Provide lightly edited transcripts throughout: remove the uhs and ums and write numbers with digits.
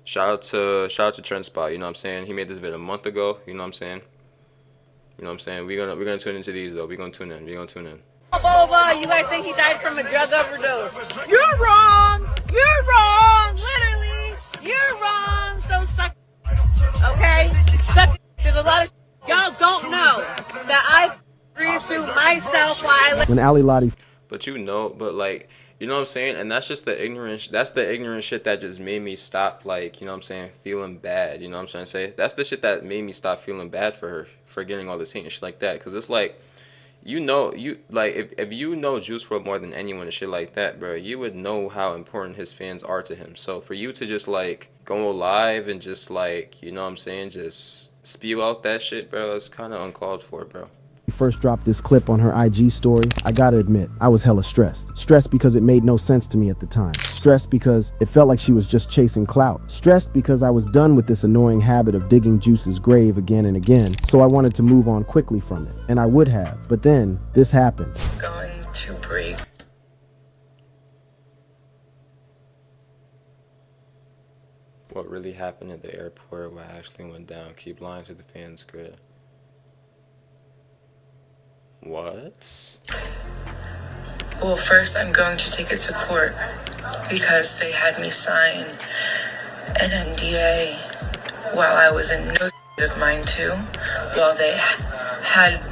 Shout out to Trent Spot, you know what I'm saying? He made this video a month ago, you know what I'm saying? You know what I'm saying? We're gonna tune into these though. We're gonna tune in. We're gonna tune in. Blah, blah, blah. You guys think he died from a drug overdose. You're wrong. You're wrong. Literally. You're wrong. So suck. Okay? Suck. There's a lot of y'all don't know that I breathe through myself while I live. When Lottie. But like, you know what I'm saying? And that's just that's the ignorant shit that just made me stop, like, you know what I'm saying, feeling bad. You know what I'm trying to say? That's the shit that made me stop feeling bad for her, for getting all this hate and shit like that. Because it's like, if you know Juice WRLD more than anyone and shit like that, bro, you would know how important his fans are to him. So for you to just, like, go live and just, like, you know what I'm saying, just spew out that shit, bro, it's kind of uncalled for, bro. First dropped this clip on her IG story, I gotta admit, I was hella stressed. Stressed because it made no sense to me at the time. Stressed because it felt like she was just chasing clout. Stressed because I was done with this annoying habit of digging Juice's grave again and again, so I wanted to move on quickly from it. And I would have, but then this happened. Going to break. What really happened at the airport, what actually went down, keep lying to the fans, grid. What? Well, first I'm going to take it to court because they had me sign an NDA while I was in no state of mind to, while they had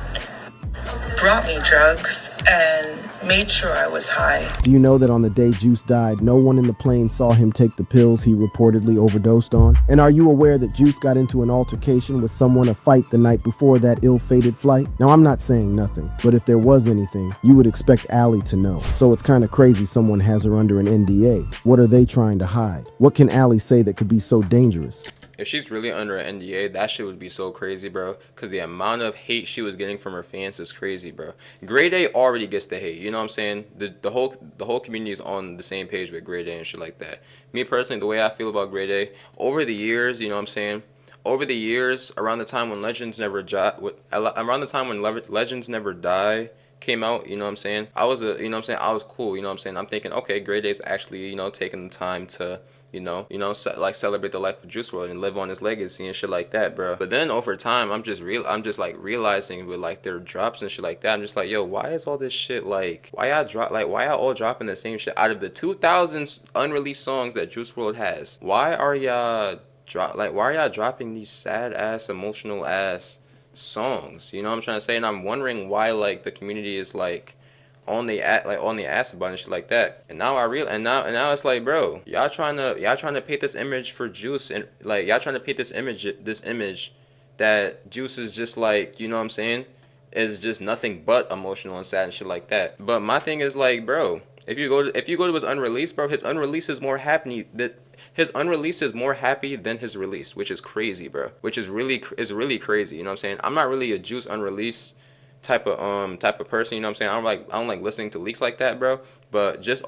brought me drugs and made sure I was high. Do you know that on the day Juice died, no one in the plane saw him take the pills he reportedly overdosed on? And are you aware that Juice got into an altercation with someone, a fight the night before that ill-fated flight? Now, I'm not saying nothing, but if there was anything, you would expect Allie to know. So it's kind of crazy someone has her under an NDA. What are they trying to hide? What can Allie say that could be so dangerous? If she's really under an NDA, that shit would be so crazy, bro. Because the amount of hate she was getting from her fans is crazy, bro. Grade A already gets the hate, you know what I'm saying? The whole community is on the same page with Grade A and shit like that. Me personally, the way I feel about Grade A, over the years, you know what I'm saying? Over the years, around the time when Legends Never Die came out, you know what I'm saying? I was I was cool, you know what I'm saying? I'm thinking, okay, Grade A's actually, you know, taking the time to like celebrate the life of Juice WRLD and live on his legacy and shit like that, bro. But then over time, I'm just like realizing with like their drops and shit like that, I'm just like, yo, why is all this shit like, why y'all all dropping the same shit out of the 2000s unreleased songs that Juice WRLD has? Why are y'all dropping these sad ass, emotional ass songs? You know what I'm trying to say? And I'm wondering why like the community is like on the ass about and shit like that. And now now it's like, bro, y'all trying to paint this image for Juice, and like y'all trying to paint this image that Juice is just like, you know what I'm saying, is just nothing but emotional and sad and shit like that. But my thing is like, bro, if you go to his unreleased, bro, his unreleased is more happy than his release, which is crazy, bro. Which is really crazy, you know what I'm saying? I'm not really a Juice unreleased type of person, you know what I'm saying? I don't like listening to leaks like that, bro. But just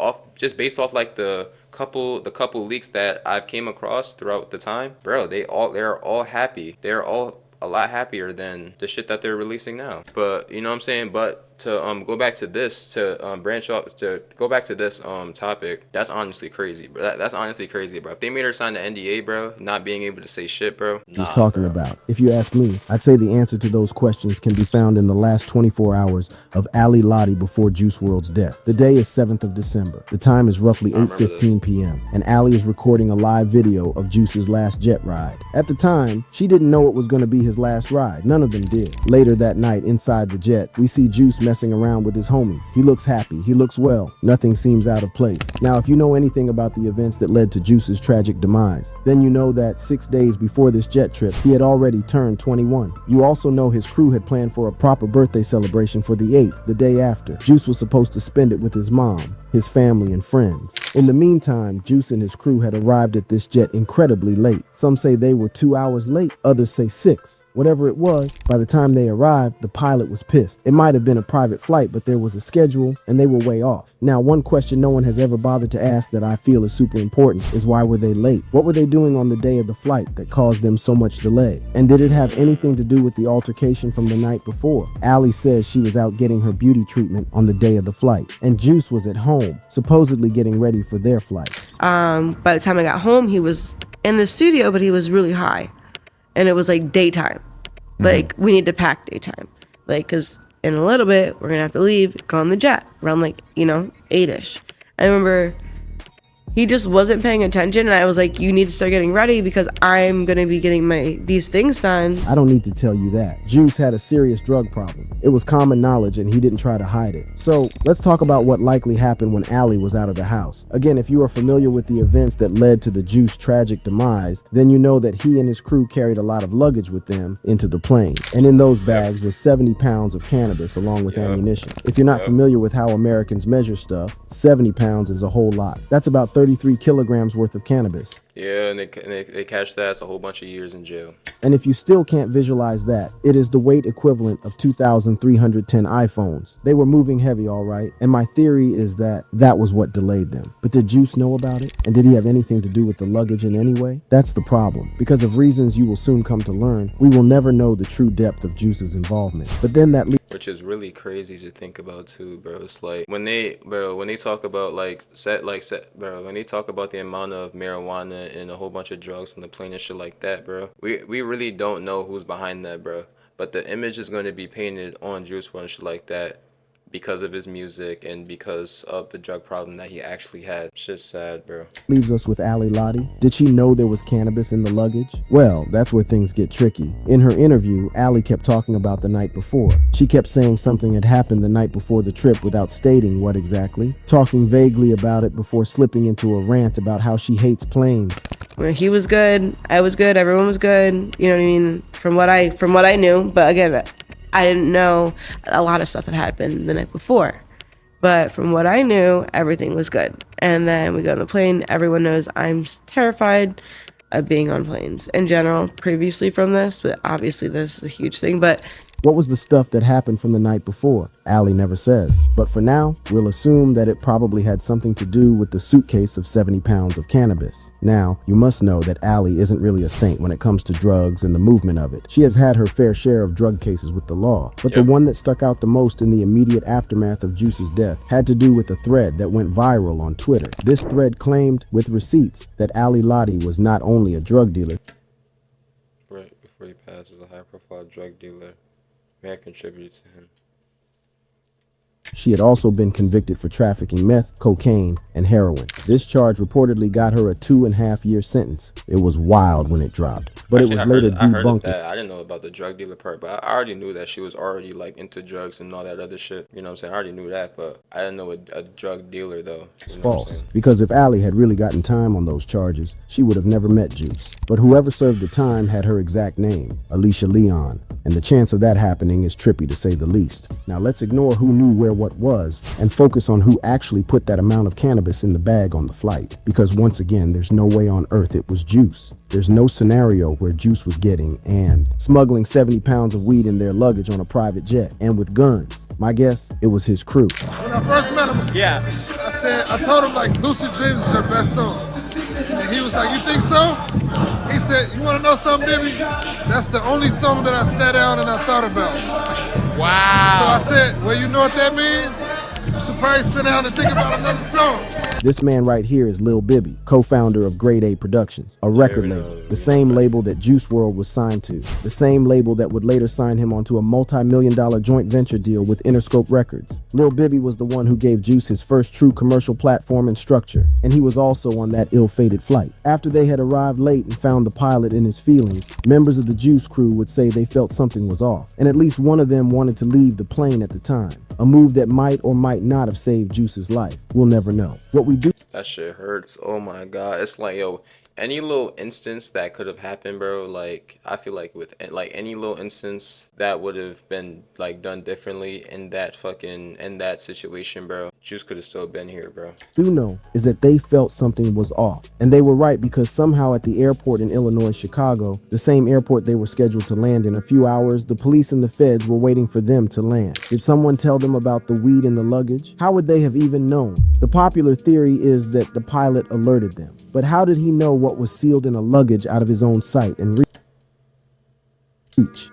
based off like the couple leaks that I've came across throughout the time, bro, they're all happy. They're all a lot happier than the shit that they're releasing now. But you know what I'm saying? But to go back to this, branch off to go back to this topic, that's honestly crazy, bro. That's honestly crazy, bro. If they made her sign the NDA, bro, not being able to say shit, bro. He's talking about. If you ask me, I'd say the answer to those questions can be found in the last 24 hours of Lottie before Juice WRLD's death. The day is 7th of December. The time is roughly 8:15 p.m. and Allie is recording a live video of Juice's last jet ride. At the time, she didn't know it was going to be his last ride. None of them did. Later that night, inside the jet, we see Juice messing around with his homies. He looks happy. He looks well. Nothing seems out of place. Now, if you know anything about the events that led to Juice's tragic demise, then you know that 6 days before this jet trip, he had already turned 21. You also know his crew had planned for a proper birthday celebration for the 8th, the day after. Juice was supposed to spend it with his mom, his family, and friends. In the meantime, Juice and his crew had arrived at this jet incredibly late. Some say they were 2 hours late, others say 6. Whatever it was, by the time they arrived, the pilot was pissed. It might have been a private flight, but there was a schedule and they were way off. Now, one question no one has ever bothered to ask that I feel is super important is why were they late? What were they doing on the day of the flight that caused them so much delay? And did it have anything to do with the altercation from the night before? Allie says she was out getting her beauty treatment on the day of the flight, and Juice was at home, supposedly getting ready for their flight. By the time I got home, he was in the studio, but he was really high, and it was like daytime. Like, we need to pack daytime, like, because in a little bit we're gonna have to leave, go on the jet around, like, 8ish. I remember he just wasn't paying attention, and I was like, you need to start getting ready because I'm gonna be getting these things done. I don't need to tell you that. Juice had a serious drug problem. It was common knowledge and he didn't try to hide it. So let's talk about what likely happened when Allie was out of the house. Again, if you are familiar with the events that led to the Juice tragic demise, then you know that he and his crew carried a lot of luggage with them into the plane. And in those bags was 70 pounds of cannabis along with ammunition. If you're not familiar with how Americans measure stuff, 70 pounds is a whole lot. That's about 33 kilograms worth of cannabis. Yeah, and they catch that. It's a whole bunch of years in jail. And if you still can't visualize that, it is the weight equivalent of 2,310 iPhones. They were moving heavy, all right, and my theory is that that was what delayed them. But did Juice know about it? And did he have anything to do with the luggage in any way? That's the problem. Because of reasons you will soon come to learn, we will never know the true depth of Juice's involvement. But then that Which is really crazy to think about too, bro. It's like when they talk about when they talk about the amount of marijuana and a whole bunch of drugs on the plane and shit like that, bro. We really don't know who's behind that, bro. But the image is going to be painted on Juice WRLD and shit like that because of his music and because of the drug problem that he actually had. Shit's sad, bro. Leaves us with Allie Lottie. Did she know there was cannabis in the luggage? Well, that's where things get tricky. In her interview, Allie kept talking about the night before. She kept saying something had happened the night before the trip without stating what exactly, talking vaguely about it before slipping into a rant about how she hates planes. He was good, I was good, everyone was good, you know what I mean, from what I knew. But again, I didn't know a lot of stuff had happened the night before. But from what I knew, everything was good. And then we go on the plane. Everyone knows I'm terrified of being on planes in general, previously from this, but obviously this is a huge thing. But what was the stuff that happened from the night before? Allie never says. But for now, we'll assume that it probably had something to do with the suitcase of 70 pounds of cannabis. Now, you must know that Allie isn't really a saint when it comes to drugs and the movement of it. She has had her fair share of drug cases with the law. But the one that stuck out the most in the immediate aftermath of Juice's death had to do with a thread that went viral on Twitter. This thread claimed, with receipts, that Allie Lottie was not only a drug dealer. Right before he passes, a high-profile drug dealer may have contributed to him. She had also been convicted for trafficking meth, cocaine, and heroin. This charge reportedly got her a 2.5-year sentence. It was wild when it dropped, but it was later debunked. I didn't know about the drug dealer part, but I already knew that she was already like into drugs and all that other shit. You know what I'm saying? I already knew that, but I didn't know a drug dealer though. It's false, because if Allie had really gotten time on those charges, she would have never met Juice. But whoever served the time had her exact name, Alicia Leon, and the chance of that happening is trippy to say the least. Now let's ignore who knew where what was and focus on who actually put that amount of cannabis in the bag on the flight. Because once again, there's no way on earth it was Juice. There's no scenario where Juice was getting and smuggling 70 pounds of weed in their luggage on a private jet and with guns. My guess, it was his crew. When I first met him, I told him like Lucid Dreams is your best song. And he was like, you think so? He said, you wanna know something, Bibby? That's the only song that I sat down and I thought about. Wow. So I said, well, you know what that means? You should probably sit down and think about another song. This man right here is Lil Bibby, co-founder of Grade A Productions, a record label, the same label that Juice WRLD was signed to, the same label that would later sign him onto a multi-million-dollar joint venture deal with Interscope Records. Lil Bibby was the one who gave Juice his first true commercial platform and structure, and he was also on that ill-fated flight. After they had arrived late and found the pilot in his feelings, members of the Juice crew would say they felt something was off, and at least one of them wanted to leave the plane at the time, a move that might or might not have saved Juice's life. We'll never know. What we do— that shit hurts. Oh my god. It's like, yo, any little instance that could have happened, bro, like I feel like with like any little instance that would have been like done differently in that situation, bro, Juice could have still been here, bro. Do know is that they felt something was off, and they were right, because somehow at the airport in Illinois, Chicago, the same airport they were scheduled to land in a few hours, the police and the feds were waiting for them to land. Did someone tell them about the weed in the luggage? How would they have even known? The popular theory is that the pilot alerted them, but how did he know what was sealed in a luggage out of his own sight and reach?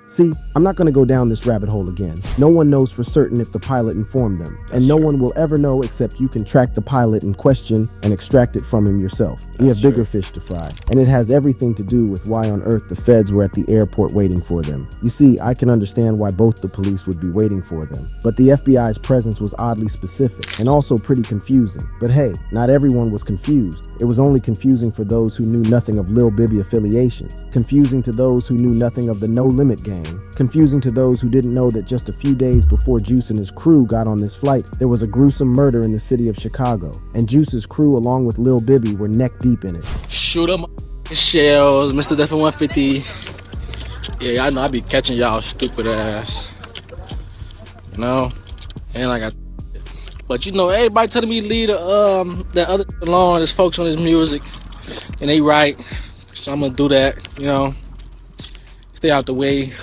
See, I'm not going to go down this rabbit hole again. No one knows for certain if the pilot informed them, and no one will ever know except you can track the pilot in question and extract it from him yourself. We have bigger fish to fry, and it has everything to do with why on earth the feds were at the airport waiting for them. You see, I can understand why both the police would be waiting for them, but the FBI's presence was oddly specific and also pretty confusing. But hey, not everyone was confused. It was only confusing for those who knew nothing of Lil Bibby affiliations, confusing to those who knew nothing of the No Limit Gang, confusing to those who didn't know that just a few days before Juice and his crew got on this flight, there was a gruesome murder in the city of Chicago, and Juice's crew along with Lil Bibby were neck deep in it. Shoot 'em shells, Mr. Death 150. Yeah, I know I be catching y'all stupid ass. You know? And I got, but you know, everybody telling me to leave the other alone. There's folks on his music, and they right. So I'm gonna do that, you know. Stay out the way.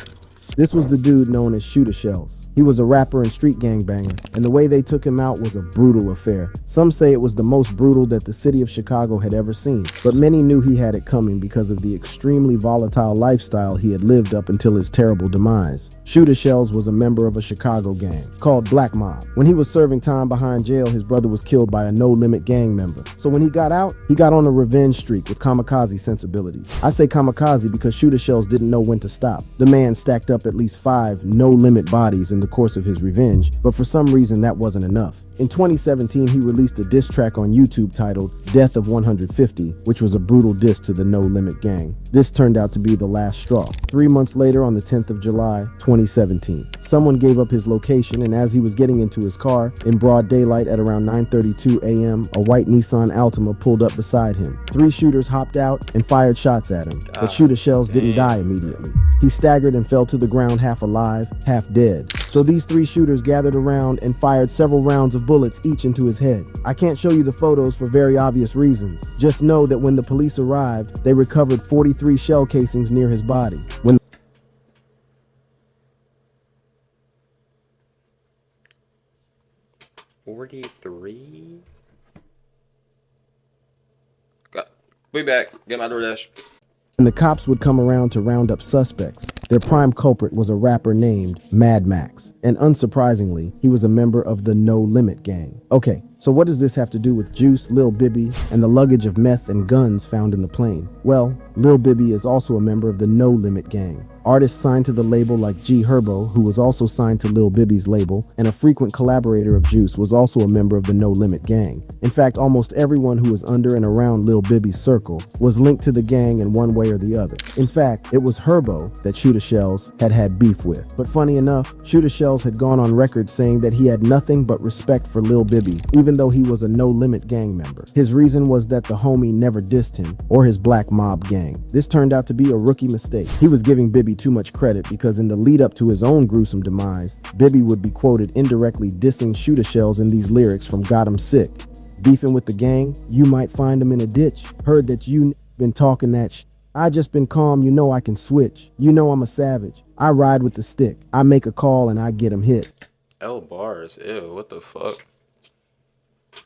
This was the dude known as Shooter Shells. He was a rapper and street gangbanger, and the way they took him out was a brutal affair. Some say it was the most brutal that the city of Chicago had ever seen, but many knew he had it coming because of the extremely volatile lifestyle he had lived up until his terrible demise. Shooter Shells was a member of a Chicago gang called Black Mob. When he was serving time behind jail, his brother was killed by a No Limit Gang member. So when he got out, he got on a revenge streak with kamikaze sensibilities. I say kamikaze because Shooter Shells didn't know when to stop. The man stacked up at least 5 No Limit bodies in the course of his revenge, but for some reason that wasn't enough. In 2017, he released a diss track on YouTube titled Death of 150, which was a brutal diss to the No Limit Gang. This turned out to be the last straw. 3 months later, on the 10th of July, 2017, someone gave up his location, and as he was getting into his car, in broad daylight at around 9:32 a.m., a white Nissan Altima pulled up beside him. 3 shooters hopped out and fired shots at him, but Shooter Shells didn't die immediately. He staggered and fell to the ground half alive, half dead. So these 3 shooters gathered around and fired several rounds of bullets each into his head. I can't show you the photos for very obvious reasons. Just know that when the police arrived, they recovered 43 shell casings near his body. When 43. We back. Get my DoorDash. When the cops would come around to round up suspects, their prime culprit was a rapper named Mad Max. And unsurprisingly, he was a member of the No Limit Gang. Okay, so what does this have to do with Juice, Lil Bibby, and the luggage of meth and guns found in the plane? Well, Lil Bibby is also a member of the No Limit Gang. Artists signed to the label like G Herbo, who was also signed to Lil Bibby's label, and a frequent collaborator of Juice, was also a member of the No Limit Gang. In fact, almost everyone who was under and around Lil Bibby's circle was linked to the gang in one way or the other. In fact, it was Herbo that Shooter Shells had beef with. But funny enough, Shooter Shells had gone on record saying that he had nothing but respect for Lil Bibby, even though he was a No Limit Gang member. His reason was that the homie never dissed him or his Black Mob gang. This turned out to be a rookie mistake. He was giving Bibby too much credit because in the lead up to his own gruesome demise, Bibby would be quoted indirectly dissing Shooter Shells in these lyrics from Got 'Em Sick. Beefing with the gang, you might find him in a ditch. Heard that you been talking that shit. I just been calm, you know I can switch. You know I'm a savage. I ride with the stick. I make a call and I get him hit. L bars, ew, what the fuck?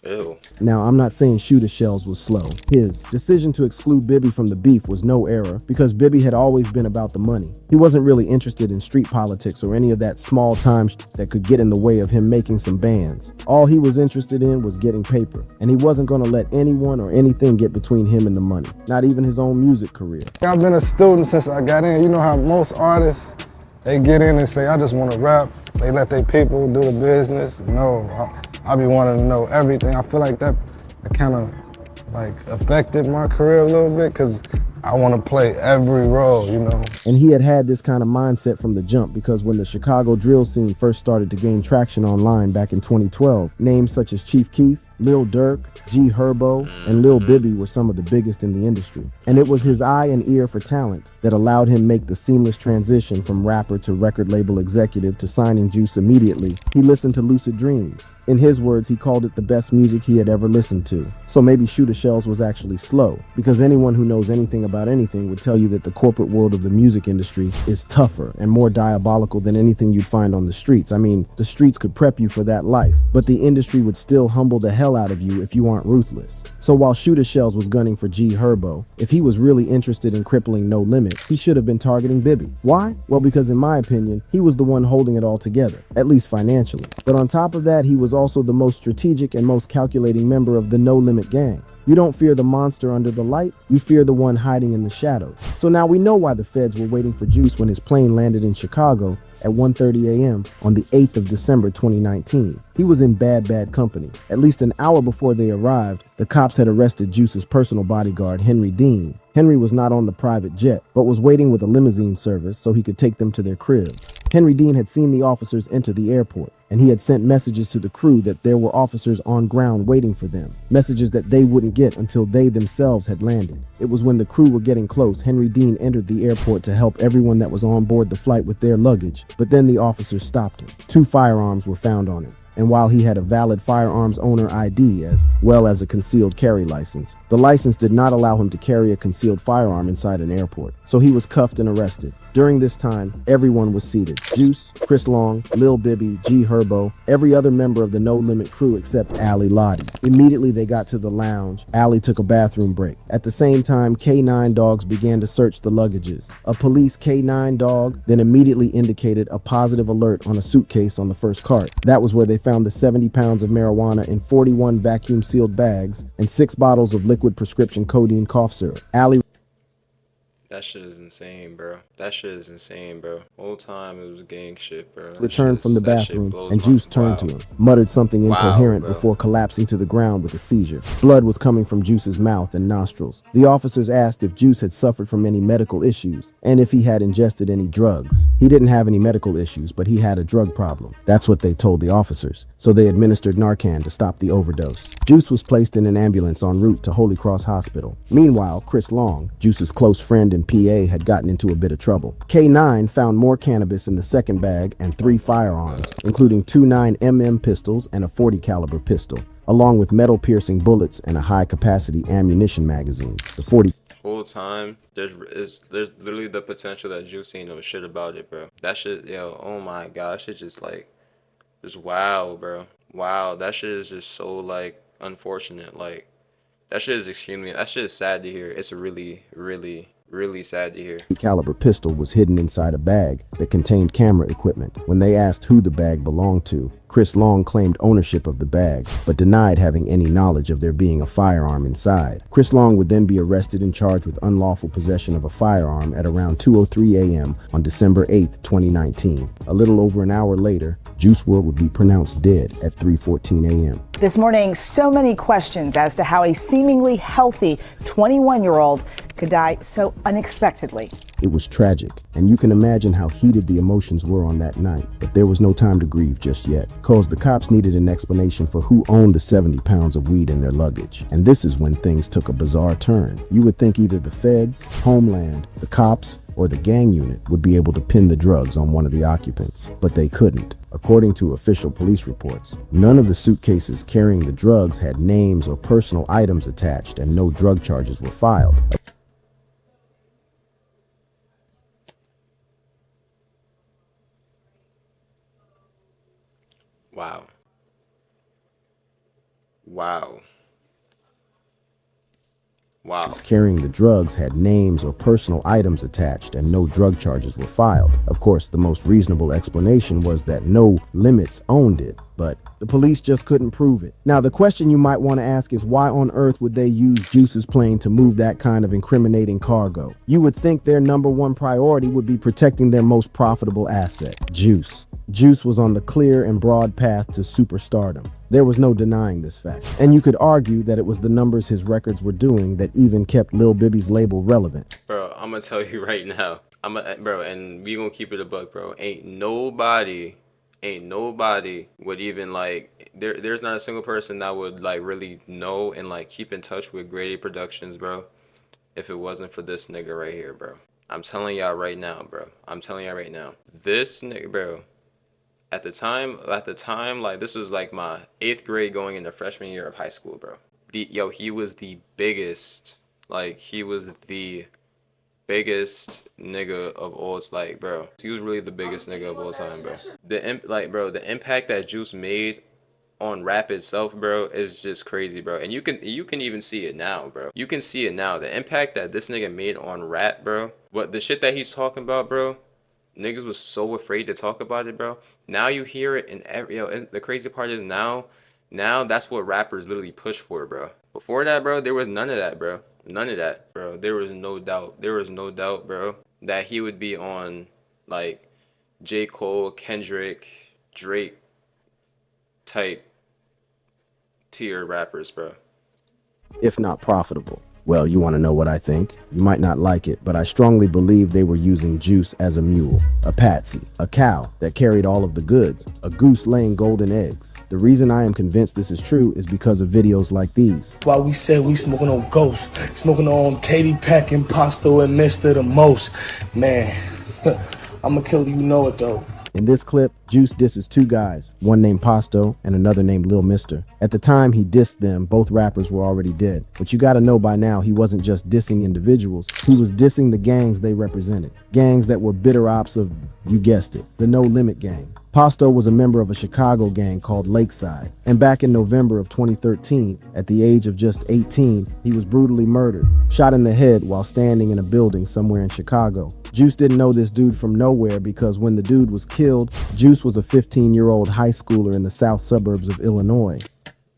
Ew. Now, I'm not saying Shooter Shells was slow. His decision to exclude Bibby from the beef was no error because Bibby had always been about the money. He wasn't really interested in street politics or any of that small time that could get in the way of him making some bands. All he was interested in was getting paper, and he wasn't going to let anyone or anything get between him and the money, not even his own music career. I've been a student since I got in. You know how most artists, they get in and say, I just want to rap. They let their people do the business. No, I be wanting to know everything. I feel like that kind of like affected my career a little bit because I want to play every role, you know. And he had this kind of mindset from the jump, because when the Chicago drill scene first started to gain traction online back in 2012, names such as Chief Keef, Lil Durk, G Herbo, and Lil Bibby were some of the biggest in the industry. And it was his eye and ear for talent that allowed him make the seamless transition from rapper to record label executive to signing Juice immediately. He listened to Lucid Dreams. In his words, he called it the best music he had ever listened to. So maybe Shoota Shells was actually slow, because anyone who knows anything about anything would tell you that the corporate world of the music industry is tougher and more diabolical than anything you'd find on the streets. I mean, the streets could prep you for that life, but the industry would still humble the hell out of you if you aren't ruthless. So while Shoota Shells was gunning for G Herbo, if he was really interested in crippling No Limit, he should have been targeting Bibby. Why? Well, because in my opinion, he was the one holding it all together, at least financially. But on top of that, he was also the most strategic and most calculating member of the No Limit gang. You don't fear the monster under the light, you fear the one hiding in the shadows. So now we know why the feds were waiting for Juice when his plane landed in Chicago at 1:30 a.m. on the 8th of December 2019. He was in bad company. At least an hour before they arrived, the cops had arrested Juice's personal bodyguard, Henry Dean. Henry was not on the private jet, but was waiting with a limousine service so he could take them to their cribs. Henry Dean had seen the officers enter the airport, and he had sent messages to the crew that there were officers on ground waiting for them, messages that they wouldn't get until they themselves had landed. It was when the crew were getting close, Henry Dean entered the airport to help everyone that was on board the flight with their luggage, but then the officers stopped him. 2 firearms were found on him. And while he had a valid firearms owner ID as well as a concealed carry license, the license did not allow him to carry a concealed firearm inside an airport. So he was cuffed and arrested. During this time, everyone was seated. Juice, Chris Long, Lil Bibby, G Herbo, every other member of the No Limit crew except Lottie. Immediately they got to the lounge. Allie took a bathroom break. At the same time, K9 dogs began to search the luggages. A police K9 dog then immediately indicated a positive alert on a suitcase on the first cart. That was where they found the 70 pounds of marijuana in 41 vacuum-sealed bags and 6 bottles of liquid prescription codeine cough syrup. Allie That shit is insane, bro. That shit is insane, bro. Whole time it was gang shit, bro. returned from the That shit bathroom, blows and my- Juice turned to wow. him, muttered something incoherent bro. before collapsing to the ground with a seizure. Blood was coming from Juice's mouth and nostrils. The officers asked if Juice had suffered from any medical issues and if he had ingested any drugs. He didn't have any medical issues, but he had a drug problem. That's what they told the officers. So they administered Narcan to stop the overdose. Juice was placed in an ambulance en route to Holy Cross Hospital. Meanwhile, Chris Long, Juice's close friend and PA, had gotten into a bit of trouble. K9 found more cannabis in the second bag and 3 firearms, including 2 9mm pistols and a .40 caliber pistol, along with metal-piercing bullets and a high-capacity ammunition magazine. The .40 Whole time, there's literally the potential that Juice ain't know shit about it, bro. That shit, yo, oh my god, that shit just like, just wow, bro. Wow, that shit is just so like unfortunate. Like, that shit is sad to hear. It's really sad to hear. caliber pistol was hidden inside a bag that contained camera equipment. When they asked who the bag belonged to, Chris Long claimed ownership of the bag, but denied having any knowledge of there being a firearm inside. Chris Long would then be arrested and charged with unlawful possession of a firearm at around 2:03 a.m. on December 8, 2019. A little over an hour later, Juice WRLD would be pronounced dead at 3:14 a.m. This morning, so many questions as to how a seemingly healthy 21-year-old could die so unexpectedly. It was tragic, and you can imagine how heated the emotions were on that night. But there was no time to grieve just yet, cause the cops needed an explanation for who owned the 70 pounds of weed in their luggage. And this is when things took a bizarre turn. You would think either the feds, Homeland, the cops, or the gang unit would be able to pin the drugs on one of the occupants, but they couldn't. According to official police reports, none of the suitcases carrying the drugs had names or personal items attached, and no drug charges were filed. Wow. Wow. Wow. Carrying the drugs had names or personal items attached, and no drug charges were filed. Of course, the most reasonable explanation was that No Limits owned it, but the police just couldn't prove it. Now, the question you might want to ask is, why on earth would they use Juice's plane to move that kind of incriminating cargo? You would think their #1 priority would be protecting their most profitable asset, Juice. Juice was on the clear and broad path to superstardom. There was no denying this fact. And you could argue that it was the numbers his records were doing that even kept Lil Bibby's label relevant. Bro, I'm gonna tell you right now. Bro, and we gonna keep it a buck, bro. Ain't nobody would even like there's not a single person that would like really know and like keep in touch with Grade A Productions, bro, if it wasn't for this nigga right here, bro. I'm telling y'all right now, bro. I'm telling y'all right now. This nigga, bro, at the time, like this was like my 8th grade going into freshman year of high school, bro. He was the biggest, like he was the biggest nigga of all. It's like, bro, he was really the biggest nigga of all time, bro. The impact that Juice made on rap itself, bro, is just crazy, bro. And you can even see it now, bro. You can see it now. The impact that this nigga made on rap, bro. What the shit that he's talking about, bro. Niggas was so afraid to talk about it, bro. Now you hear it in every, the crazy part is now that's what rappers literally push for, bro. Before that, bro, there was none of that, bro. None of that, bro. There was no doubt, bro, that he would be on like J. Cole, Kendrick, Drake type tier rappers, bro. If not profitable. Well, you want to know what I think? You might not like it, but I strongly believe they were using Juice as a mule, a patsy, a cow that carried all of the goods, a goose laying golden eggs. The reason I am convinced this is true is because of videos like these. While we said we smoking on Ghost, smoking on Katie Pack, Impasto, and Mr. The Most. Man, I'ma kill you know it though. In this clip, Juice disses 2 guys, one named Pasto and another named Lil Mister. At the time he dissed them, both rappers were already dead. But you gotta know by now, he wasn't just dissing individuals, he was dissing the gangs they represented. Gangs that were bitter ops of, you guessed it, the No Limit Gang. Pasto was a member of a Chicago gang called Lakeside, and back in November of 2013, at the age of just 18, he was brutally murdered, shot in the head while standing in a building somewhere in Chicago. Juice didn't know this dude from nowhere because when the dude was killed, Juice was a 15-year-old high schooler in the south suburbs of Illinois.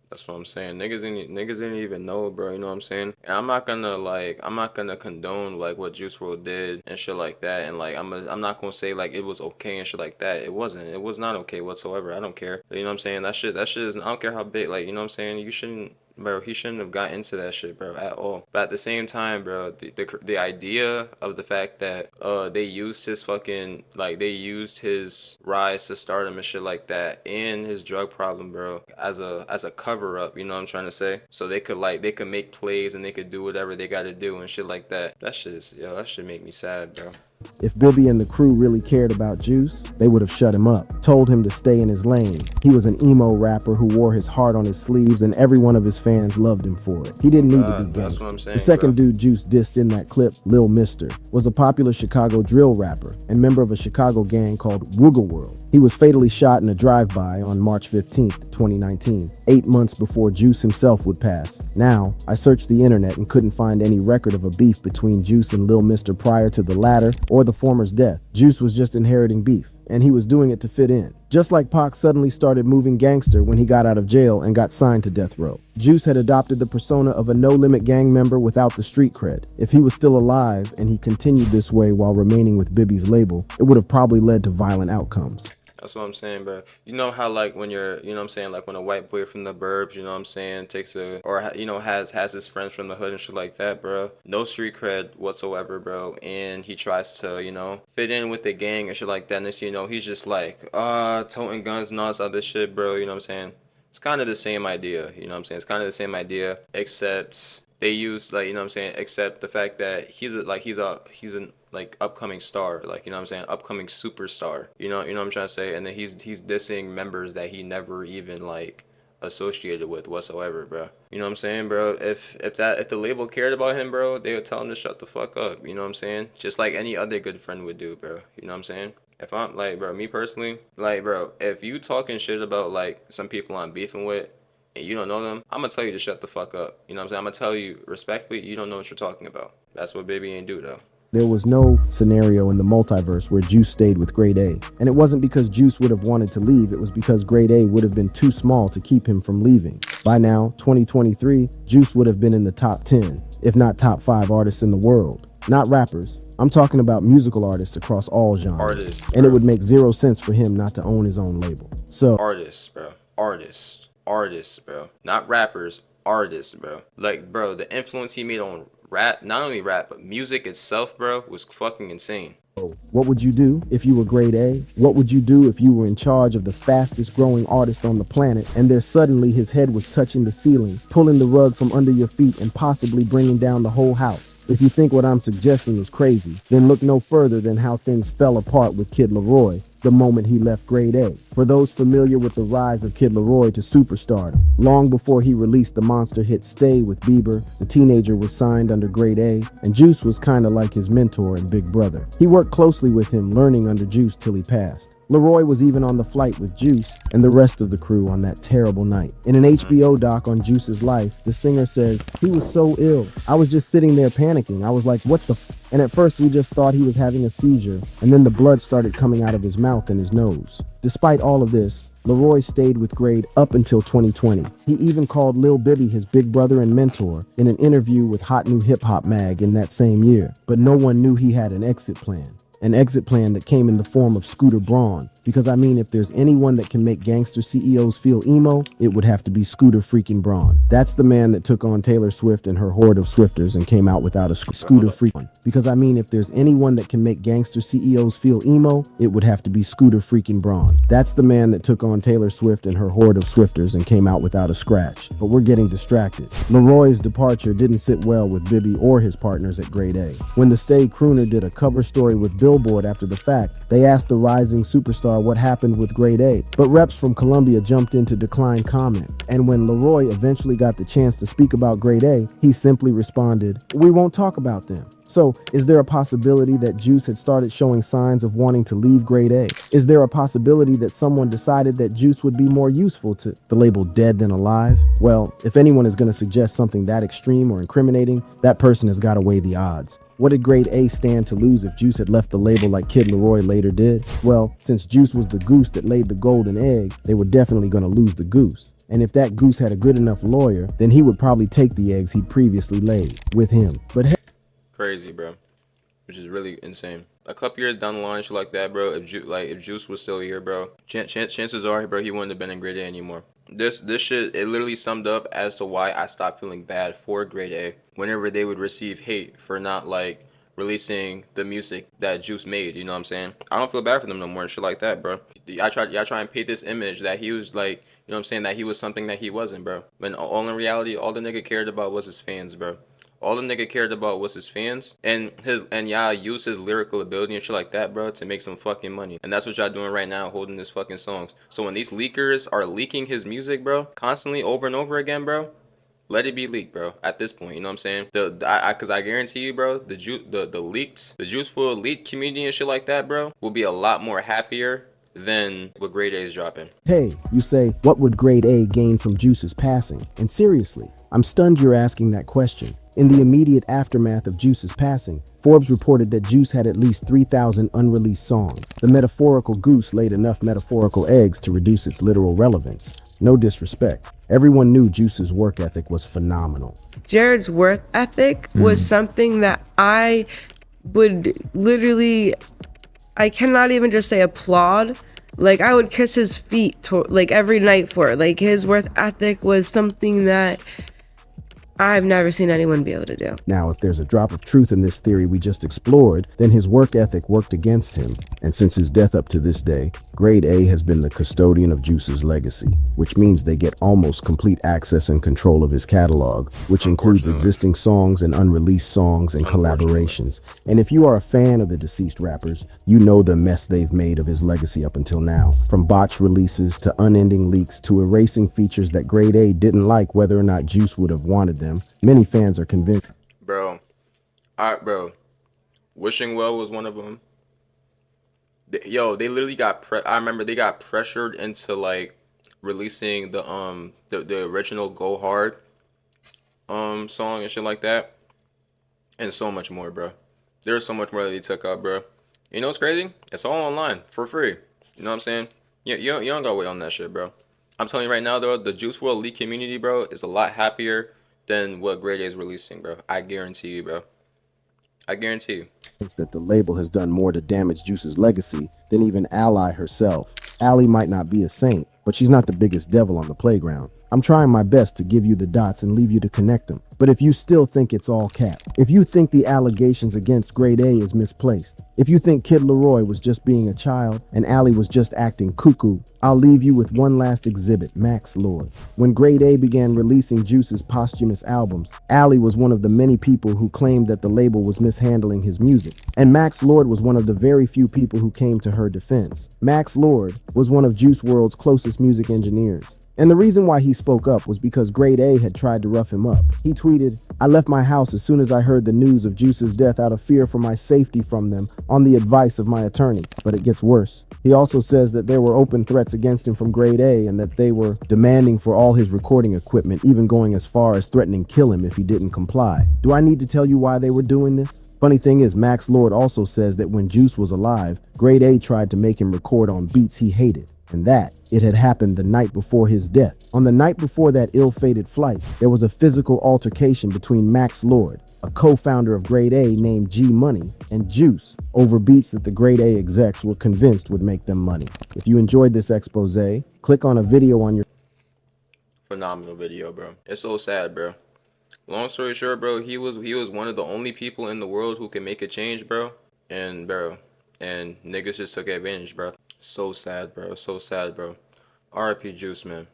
That's what I'm saying. Niggas didn't even know, bro. You know what I'm saying? And I'm not gonna condone like what Juice Wrld did and shit like that. And like I'm not gonna say like it was okay and shit like that. It wasn't. It was not okay whatsoever. I don't care. You know what I'm saying? That shit is. I don't care how big. Like, you know what I'm saying? You shouldn't. Bro, he shouldn't have got into that shit, bro, at all. But at the same time, bro, the idea of the fact that they used his fucking, like, they used his rise to stardom and shit like that and his drug problem, bro, as a cover up, you know what I'm trying to say? So they could make plays and they could do whatever they gotta do and shit like that. That shit make me sad, bro. If Bibby and the crew really cared about Juice, they would have shut him up, told him to stay in his lane. He was an emo rapper who wore his heart on his sleeves and every one of his fans loved him for it. He didn't need to be gangster. The second dude Juice dissed in that clip, Lil Mister, was a popular Chicago drill rapper and member of a Chicago gang called Wrld. He was fatally shot in a drive-by on March 15th, 2019, 8 months before Juice himself would pass. Now, I searched the internet and couldn't find any record of a beef between Juice and Lil Mister prior to the latter or the former's death. Juice was just inheriting beef, and he was doing it to fit in. Just like Pac suddenly started moving gangster when he got out of jail and got signed to death row. Juice had adopted the persona of a No Limit gang member without the street cred. If he was still alive and he continued this way while remaining with Bibby's label, it would have probably led to violent outcomes. That's what I'm saying, bro. You know how like when you're, you know what I'm saying, like when a white boy from the burbs, you know what I'm saying, takes a, or you know, has his friends from the hood and shit like that, bro. No street cred whatsoever, bro. And he tries to, you know, fit in with the gang and shit like that. And it's, you know, he's just like, toting guns and all this other shit, bro. You know what I'm saying? It's kind of the same idea, you know what I'm saying? It's kind of the same idea, except they use, like, you know what I'm saying, except the fact that he's an like upcoming star, like, you know what I'm saying, upcoming superstar, you know what I'm trying to say. And then he's dissing members that he never even like associated with whatsoever, bro. You know what I'm saying, bro? If the label cared about him, bro, they would tell him to shut the fuck up, you know what I'm saying? Just like any other good friend would do, bro. You know what I'm saying? If I'm like, bro, me personally, like, bro, if you talking shit about like some people I'm beefing with and you don't know them, I'm gonna tell you to shut the fuck up. You know what I'm saying? I'm gonna tell you respectfully, you don't know what you're talking about. That's what Bibby ain't do though. There was no scenario in the multiverse where Juice stayed with Grade A. And it wasn't because Juice would have wanted to leave, it was because Grade A would have been too small to keep him from leaving. By now, 2023, Juice would have been in the top 10, if not top 5 artists in the world. Not rappers. I'm talking about musical artists across all genres. Artists, and it would make zero sense for him not to own his own label. So, artists, bro. Artists. artists, bro. Not rappers, artists, bro. Like, bro, the influence he made on rap, not only rap, but music itself, bro, was fucking insane. What would you do if you were grade A? What would you do if you were in charge of the fastest growing artist on the planet and there suddenly his head was touching the ceiling, pulling the rug from under your feet and possibly bringing down the whole house? If you think what I'm suggesting is crazy, then look no further than how things fell apart with Kid Laroi the moment he left grade A. For those familiar with the rise of Kid Laroi to superstardom, long before he released the monster hit Stay with Bieber, the teenager was signed under grade A, and Juice was kinda like his mentor and big brother. He worked closely with him, learning under Juice till he passed. Laroi was even on the flight with Juice and the rest of the crew on that terrible night. In an HBO doc on Juice's life, the singer says, "He was so ill. I was just sitting there panicking. I was like, what the f-? And at first we just thought he was having a seizure, and then the blood started coming out of his mouth and his nose." Despite all of this, Laroi stayed with grade up until 2020. He even called Lil Bibby his big brother and mentor in an interview with Hot New Hip Hop Mag in that same year. But no one knew he had an exit plan. An exit plan that came in the form of Scooter Braun. Because I mean, if there's anyone that can make gangster CEOs feel emo, it would have to be Scooter freaking Braun. That's the man that took on Taylor Swift and her horde of Swifters and came out without a Scooter freaking. Because I mean, if there's anyone that can make gangster CEOs feel emo, it would have to be Scooter freaking Braun. That's the man that took on Taylor Swift and her horde of Swifters and came out without a scratch. But we're getting distracted. Laroi's departure didn't sit well with Bibby or his partners at grade A. When the Stay Crooner did a cover story with Billboard after the fact, they asked the rising superstar what happened with grade A, but reps from Columbia jumped in to decline comment. And when Laroi eventually got the chance to speak about grade A, he simply responded, "We won't talk about them." So, is there a possibility that Juice had started showing signs of wanting to leave grade A? Is there a possibility that someone decided that Juice would be more useful to the label dead than alive? Well, if anyone is going to suggest something that extreme or incriminating, that person has got to weigh the odds. What did grade A stand to lose if Juice had left the label like Kid Laroi later did? Well, since Juice was the goose that laid the golden egg, they were definitely going to lose the goose. And if that goose had a good enough lawyer, then he would probably take the eggs he'd previously laid with him. But hey, Crazy, bro. Which is really insane. A couple years down the line, shit like that, bro. If Juice was still here, bro, chances are, bro, he wouldn't have been in grade A anymore. This shit, it literally summed up as to why I stopped feeling bad for grade A whenever they would receive hate for not like releasing the music that Juice made. You know what I'm saying? I don't feel bad for them no more and shit like that, bro. Y'all try and paint this image that he was like, you know what I'm saying, that he was something that he wasn't, bro. When all in reality, all the nigga cared about was his fans, bro. All the nigga cared about was his fans and y'all use his lyrical ability and shit like that, bro, to make some fucking money. And that's what y'all doing right now, holding his fucking songs. So when these leakers are leaking his music, bro, constantly over and over again, bro, let it be leaked, bro. At this point, you know what I'm saying? Cause I guarantee you, bro, the Juice WRLD leak community and shit like that, bro, will be a lot more happier than what grade A is dropping. Hey, you say, what would grade A gain from Juice's passing? And seriously, I'm stunned you're asking that question. In the immediate aftermath of Juice's passing, Forbes reported that Juice had at least 3,000 unreleased songs. The metaphorical goose laid enough metaphorical eggs to reduce its literal relevance. No disrespect. Everyone knew Juice's work ethic was phenomenal. Jared's work ethic was something that I would literally, I cannot even just say applaud. Like, I would kiss his feet like every night for it. Like, his work ethic was something that I've never seen anyone be able to do. Now, if there's a drop of truth in this theory we just explored, then his work ethic worked against him. And since his death up to this day, grade A has been the custodian of Juice's legacy, which means they get almost complete access and control of his catalog, which includes existing songs and unreleased songs and collaborations. And if you are a fan of the deceased rappers, you know the mess they've made of his legacy up until now. From botched releases to unending leaks to erasing features that grade A didn't like whether or not Juice would have wanted them. Many fans are convinced. Bro, Wishing Well was one of them. They literally got I remember they got pressured into like releasing the original Go Hard song and shit like that, and so much more, bro. There's so much more that they took out, bro. You know what's crazy? It's all online for free. You know what I'm saying? You don't gotta wait on that shit, bro. I'm telling you right now, though, the Juice WRLD leak community, bro, is a lot happier than what grade A is releasing, bro. I guarantee you, bro. I guarantee you. It's that the label has done more to damage Juice's legacy than even Ally herself. Ally might not be a saint, but she's not the biggest devil on the playground. I'm trying my best to give you the dots and leave you to connect them. But if you still think it's all cap, if you think the allegations against Grade A is misplaced, if you think Kid Leroy was just being a child and Allie was just acting cuckoo, I'll leave you with one last exhibit, Max Lord. When Grade A began releasing Juice's posthumous albums, Allie was one of the many people who claimed that the label was mishandling his music. And Max Lord was one of the very few people who came to her defense. Max Lord was one of Juice WRLD's closest music engineers. And the reason why he spoke up was because Grade A had tried to rough him up. He tweeted, "I left my house as soon as I heard the news of Juice's death out of fear for my safety from them on the advice of my attorney." But it gets worse. He also says that there were open threats against him from Grade A and that they were demanding for all his recording equipment, even going as far as threatening kill him if he didn't comply. Do I need to tell you why they were doing this? Funny thing is, Max Lord also says that when Juice was alive, Grade A tried to make him record on beats he hated, and that it had happened the night before his death. On the night before that ill-fated flight, there was a physical altercation between Max Lord, a co-founder of Grade A named G Money, and Juice over beats that the Grade A execs were convinced would make them money. If you enjoyed this expose, click on a video on your... Phenomenal video, bro. It's so sad, bro. Long story short, bro, he was one of the only people in the world who can make a change, bro. And niggas just took advantage, bro. So sad, bro. So sad, bro. RIP Juice, man.